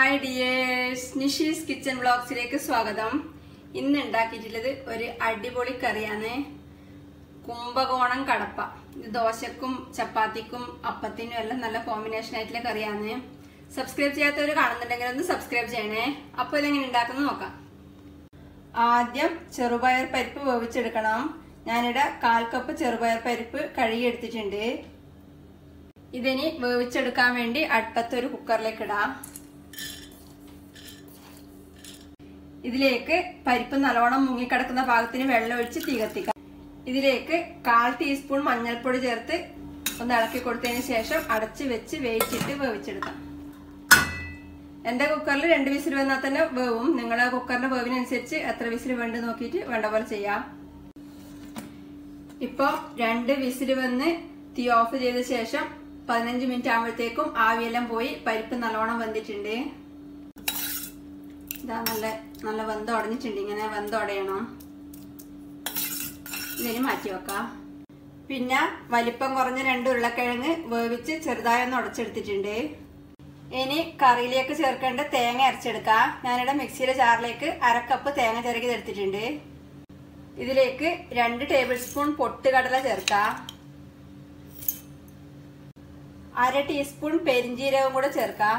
Hi dears, Nishi's kitchen വ്ളോഗ്സിലേക്ക് സ്വാഗതം. ഇന്ന് ഉണ്ടാക്കിയിട്ടുള്ളത് ഒരു അടിപൊളി കറിയാണ്, കുംഭകോണം കടപ്പ. ഇത് ദോശക്കും ചപ്പാത്തിക്കും അപ്പത്തിനും എല്ലാം നല്ല കോമ്പിനേഷൻ ആയിട്ടുള്ള കറിയാണ്. സബ്സ്ക്രൈബ് ചെയ്യാത്തവർ കാണുന്നുണ്ടെങ്കിൽ ഒന്ന് സബ്സ്ക്രൈബ് ചെയ്യണേ. അപ്പോൾ ഇതെങ്ങനെ ഉണ്ടാക്കുന്നത് നോക്കാം. ആദ്യം ചെറുപയർ പരിപ്പ് വേവിച്ചെടുക്കണം. ഞാനിവിടെ 1/4 കപ്പ് ചെറുപയർ പരിപ്പ് കഴുകിയെടുത്തിട്ടുണ്ട്. ഇതിനി വേവിച്ചെടുക്കാൻ വേണ്ടി അടുപ്പത്ത് ഒരു കുക്കറിലേക്ക് ഇടാം. ഇതിലേക്ക് പരിപ്പ് നല്ലോണം മുങ്ങിക്കിടക്കുന്ന പാകത്തിന് വെള്ളം ഒഴിച്ച് തീ കത്തിക്കാം. ഇതിലേക്ക് 1/4 ടീസ്പൂൺ മഞ്ഞൾപ്പൊടി ചേർത്ത് ഒന്ന് ഇളക്കി കൊടുത്തതിന് ശേഷം അടച്ച് വെച്ച് വേവിച്ചിട്ട് വേവിച്ചെടുക്കാം. എന്റെ കുക്കറിൽ 2 വിസിൽ വന്നാൽ തന്നെ വേവും. നിങ്ങളുടെ കുക്കറിന്റെ വേവിനനുസരിച്ച് എത്ര വിസിൽ വേണ്ട നോക്കിയിട്ട് വേണ്ട പോലെ ചെയ്യാം. ഇപ്പൊ 2 വിസിൽ വന്ന് തീ ഓഫ് ചെയ്ത ശേഷം 15 മിനിറ്റ് ആകുമ്പോഴത്തേക്കും ആവിയെല്ലാം പോയി പരിപ്പ് നല്ലോണം വെന്തിട്ടുണ്ട്. ഇതാ നല്ല വെന്തുടഞ്ഞിട്ടുണ്ട്. ഇങ്ങനെ വെന്തുടയണം. ഇതിന് മാറ്റി വെക്കാം. പിന്നെ വലിപ്പം കുറഞ്ഞ 2 ഉരുളക്കിഴങ്ങ് വേവിച്ച് ചെറുതായി ഒന്ന് ഉടച്ചെടുത്തിട്ടുണ്ട്. ഇനി കറിയിലേക്ക് ചേർക്കേണ്ട തേങ്ങ അരച്ചെടുക്കാം. ഞാനിവിടെ മിക്സിയുടെ ജാറിലേക്ക് 1/2 കപ്പ് തേങ്ങ ചിരകിയെടുത്തിട്ടുണ്ട്. ഇതിലേക്ക് 2 ടേബിൾ സ്പൂൺ പൊട്ടുകടല ചേർക്കാം. 1/2 ടീസ്പൂൺ പെരിഞ്ജീരകം കൂടെ ചേർക്കാം.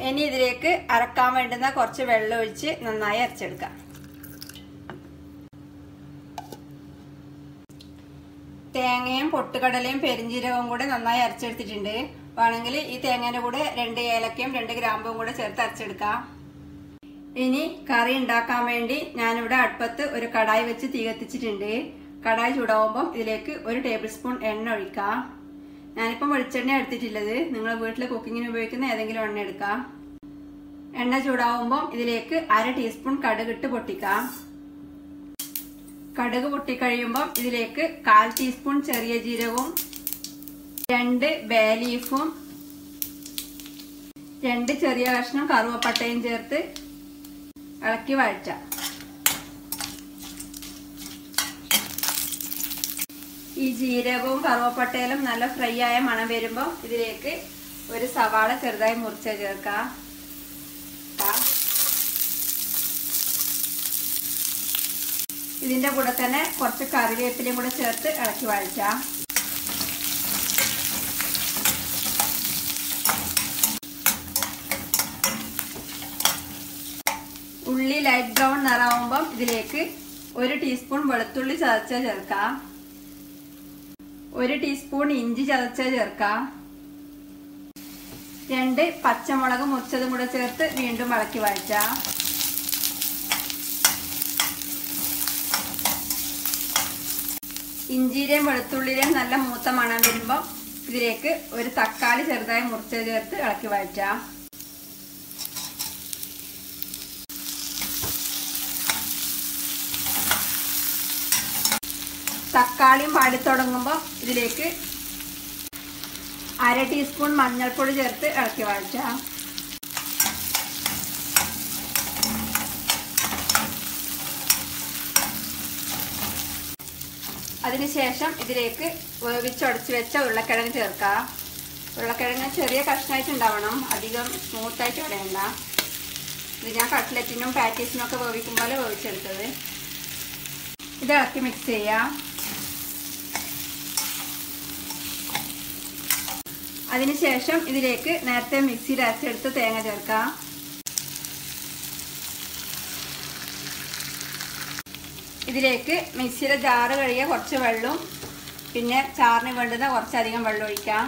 ഇനി ഇതിലേക്ക് അരക്കാൻ വേണ്ടുന്ന കുറച്ച് വെള്ളം ഒഴിച്ച് നന്നായി അരച്ചെടുക്കാം. തേങ്ങയും പൊട്ടുകടലയും പെരിഞ്ജീരകവും കൂടെ നന്നായി അരച്ചെടുത്തിട്ടുണ്ട്. വേണമെങ്കിൽ ഈ തേങ്ങയുടെ കൂടെ 2 ഏലക്കയും 2 ഗ്രാമ്പും കൂടെ ചേർത്ത് അരച്ചെടുക്കാം. ഇനി കറി ഉണ്ടാക്കാൻ വേണ്ടി ഞാനിവിടെ അടുപ്പത്ത് ഒരു കടായി വെച്ച് തീ കത്തിച്ചിട്ടുണ്ട്. കടായി ചൂടാവുമ്പം ഇതിലേക്ക് 1 ടേബിൾ സ്പൂൺ എണ്ണ ഒഴിക്കാം. ഞാനിപ്പം വെളിച്ചെണ്ണ എടുത്തിട്ടുള്ളത്. നിങ്ങൾ വീട്ടിൽ കുക്കിങ്ങിന് ഉപയോഗിക്കുന്ന ഏതെങ്കിലും എണ്ണ എടുക്കാം. എണ്ണ ചൂടാവുമ്പോൾ ഇതിലേക്ക് 1/2 ടീസ്പൂൺ കടുകിട്ട് പൊട്ടിക്കാം. കടുക് പൊട്ടിക്കഴിയുമ്പോൾ ഇതിലേക്ക് 1/4 ടീസ്പൂൺ ചെറിയ ജീരകവും 2 ബേ ലീഫും 2 ചെറിയ കഷ്ണം കറുവപ്പട്ടയും ചേർത്ത് ഇളക്കി വഴറ്റാം. ഈ ജീരകവും കറുവപ്പട്ടയിലും നല്ല ഫ്രൈ ആയ മണം വരുമ്പോൾ ഇതിലേക്ക് ഒരു സവാള ചെറുതായി മുറിച്ച് ചേർക്കാം. ഇതിന്റെ കൂടെ തന്നെ കുറച്ച് കറിവേപ്പിലയും കൂടെ ചേർത്ത് ഇളക്കി വഴറ്റാം. ഉള്ളി ലൈറ്റ് ബ്രൗൺ നിറാവുമ്പം ഇതിലേക്ക് 1 ടീസ്പൂൺ വെളുത്തുള്ളി ചതച്ച ചേർക്കാം. 1 ടീസ്പൂൺ ഇഞ്ചി ചതച്ച ചേർക്കാം. 2 പച്ചമുളക് മുറിച്ചതും കൂടെ ചേർത്ത് വീണ്ടും ഇളക്കി വഴറ്റാം. ഇഞ്ചിയുടെയും വെളുത്തുള്ളിയുടെയും നല്ല മൂത്ത മണം വരുമ്പോൾ ഇതിലേക്ക് ഒരു തക്കാളി ചെറുതായി മുറിച്ചത് ചേർത്ത് ഇളക്കി വഴറ്റാം. തക്കാളിയും വാടി തുടങ്ങുമ്പോൾ ഇതിലേക്ക് 1/2 ടീസ്പൂൺ മഞ്ഞൾപ്പൊടി ചേർത്ത് ഇളക്കി വഴറ്റാം. അതിനുശേഷം ഇതിലേക്ക് വേവിച്ചുടച്ച് വെച്ച ഉരുളക്കിഴങ്ങ് ചേർക്കാം. ഉരുളക്കിഴങ്ങ് ചെറിയ കഷ്ണമായിട്ട് ഉണ്ടാവണം, അധികം സ്മൂത്തായിട്ട് ഉടയണ്ട. ഇത് ഞാൻ കട്ട്ലറ്റിനും പാറ്റീസിനും ഒക്കെ വേവിക്കുമ്പോൾ വേവിച്ചെടുത്തത്. ഇത് ഇളക്കി മിക്സ് ചെയ്യാം. അതിനുശേഷം ഇതിലേക്ക് നേരത്തെ മിക്സിയിൽ അരച്ചെടുത്ത് തേങ്ങ ചേർക്കാം. ഇതിലേക്ക് മിക്സിയുടെ ജാറ് കഴുകിയ കുറച്ച് വെള്ളവും പിന്നെ ചാറിന് വേണ്ടുന്ന കുറച്ചധികം വെള്ളം ഒഴിക്കാം.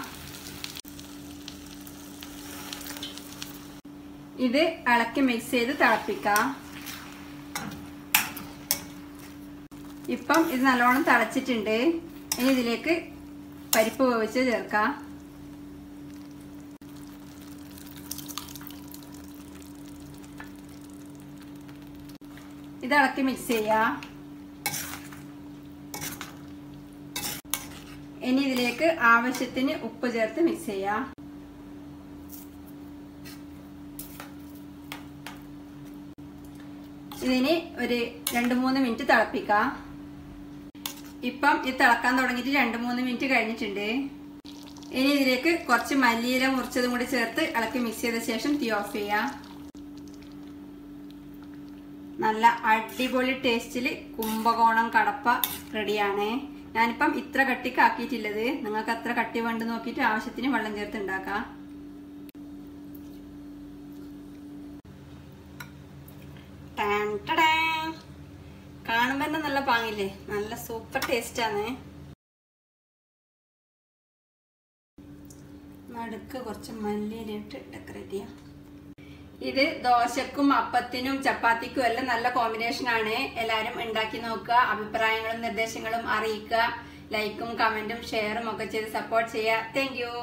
ഇത് ഇളക്കി മിക്സ് ചെയ്ത് തിളപ്പിക്കാം. ഇപ്പം ഇത് നല്ലോണം തിളച്ചിട്ടുണ്ട്. ഇനി ഇതിലേക്ക് പരിപ്പ് വേവിച്ച് ചേർക്കാം. ഇത് ഇളക്കി മിക്സ് ചെയ്യാം. ഇനി ഇതിലേക്ക് ആവശ്യത്തിന് ഉപ്പ് ചേർത്ത് മിക്സ് ചെയ്യാം. ഇതിന് ഒരു 2-3 മിനിറ്റ് തിളപ്പിക്കാം. ഇപ്പം ഇത് തിളക്കാൻ തുടങ്ങിയിട്ട് 2-3 മിനിറ്റ് കഴിഞ്ഞിട്ടുണ്ട്. ഇനി ഇതിലേക്ക് കുറച്ച് മല്ലിയില മുറിച്ചതും കൂടി ചേർത്ത് ഇളക്കി മിക്സ് ചെയ്ത ശേഷം തീ ഓഫ് ചെയ്യാം. നല്ല അടിപൊളി ടേസ്റ്റിൽ കുംഭകോണം കടപ്പ റെഡിയാണ്. ഞാനിപ്പം ഇത്ര കട്ടിക്ക് ആക്കിയിട്ടുള്ളത്. നിങ്ങൾക്ക് എത്ര കട്ടി വേണ്ട നോക്കിയിട്ട് ആവശ്യത്തിന് വെള്ളം ചേർത്ത് ഉണ്ടാക്കാം. കാണുമ്പോ തന്നെ നല്ല പാങ്ങില്ലേ, നല്ല സൂപ്പർ ടേസ്റ്റ് ആണ്. നടുക്ക് കുറച്ച് മല്ലിയിലിട്ട് ഡെക്കറേറ്റ് ചെയ്യാം. ഇത് ദോശക്കും അപ്പത്തിനും ചപ്പാത്തിക്കും എല്ലാം നല്ല കോമ്പിനേഷൻ ആണ്. എല്ലാരും ഉണ്ടാക്കി നോക്കുക. അഭിപ്രായങ്ങളും നിർദ്ദേശങ്ങളും അറിയിക്കുക. ലൈക്കും കമന്റും ഷെയറും ഒക്കെ ചെയ്ത് സപ്പോർട്ട് ചെയ്യുക. Thank you.